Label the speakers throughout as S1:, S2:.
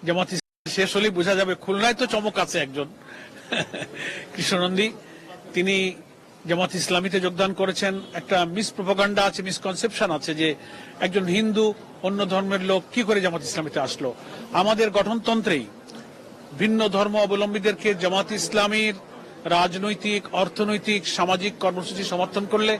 S1: জামাত শেষ হলেই বোঝা যাবে। খুলনায় তো চমক আছে একজন কৃষ্ণনন্দী, তিনি জামাত ইসলামীতে যোগদান করেছেন। একটা মিসপ্রোপাগান্ডা আছে, মিসকনসেপশন আছে যে একজন হিন্দু অন্য ধর্মের লোক কি করে জামাত ইসলামীতে আসলো। আমাদের গঠনতন্ত্রেই ভিন্ন ধর্ম অবলম্বীদেরকে জামাত ইসলামীর রাজনৈতিক, অর্থনৈতিক, সামাজিক কর্মসূচি সমর্থন করলে,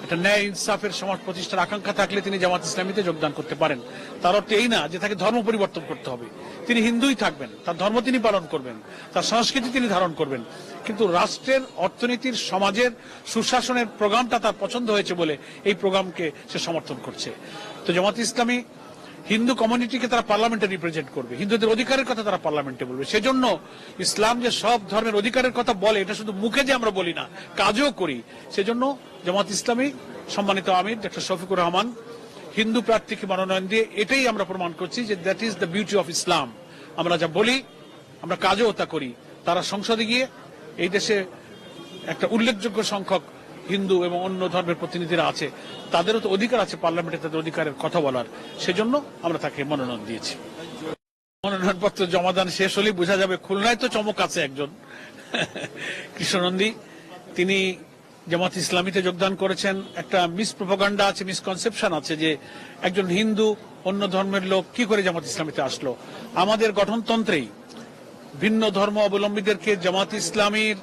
S1: একটা ন্যায় ইনসাফের সমাজ প্রতিষ্ঠার আকাঙ্ক্ষা থাকলে তিনি জামাত ইসলামীতে যোগদান করতে পারেন। তার অর্থ এই না যে তাকে ধর্ম পরিবর্তন করতে হবে। তিনি হিন্দুই থাকবেন, তার ধর্ম তিনি পালন করবেন, তার সংস্কৃতি তিনি ধারণ করবেন, কিন্তু রাষ্ট্রের, অর্থনীতির, সমাজের সুশাসনের প্রোগ্রামটা তার পছন্দ হয়েছে বলে এই প্রোগ্রামকে সে সমর্থন করছে। তো জামাত ইসলামী হিন্দু কমিউনিটিকে তারা পার্লামেন্টে রিপ্রেজেন্ট করবে, হিন্দুদের অধিকারের কথা তারা পার্লামেন্টে বলবে। সেজন্য ইসলাম যে সব ধর্মের অধিকারের কথা বলে, এটা শুধু মুখে যে আমরা বলি না, কাজও করি। সেজন্য জামাত ইসলামী সম্মানিত আমির ডক্টর শফিকুর রহমান হিন্দু প্রার্থীকে মনোনয়ন দিয়ে এটাই আমরা প্রমাণ করছি যে that is the beauty of Islam. আমরা যা বলি, আমরা কাজও তা করি। তারা সংসদে গিয়ে এই দেশে একটা উল্লেখযোগ্য সংখ্যক হিন্দু এবং অন্য ধর্মের প্রতিনিধিরা আছে, তাদেরও তো অধিকার আছে পার্লামেন্টে তাদের অধিকারের কথা বলার। সেজন্য আমরা তাকে মনোনয়ন দিয়েছি। মনোনয়নপত্র জমাদান শেষ হলেই বোঝা যাবে। খুলনায় তো চমক আছে একজন কৃষ্ণনন্দী, তিনি জামাত ইসলামীতে যোগদান করেছেন। একটা মিসপ্রোপাগান্ডা আছে, মিসকনসেপশন আছে যে একজন হিন্দু অন্য ধর্মের লোক কি করে জামাত ইসলামীতে আসলো। আমাদের গঠনতন্ত্রেই ভিন্ন ধর্ম অবলম্বীদেরকে জামাত ইসলামীর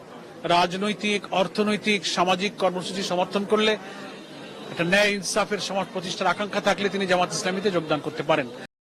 S1: রাজনৈতিক, অর্থনৈতিক, সামাজিক কর্মসূচি সমর্থন করলে, একটা ন্যায় ইনসাফের সমাজ প্রতিষ্ঠার আকাঙ্ক্ষা থাকলে তিনি জামাত ইসলামীতে যোগদান করতে পারেন।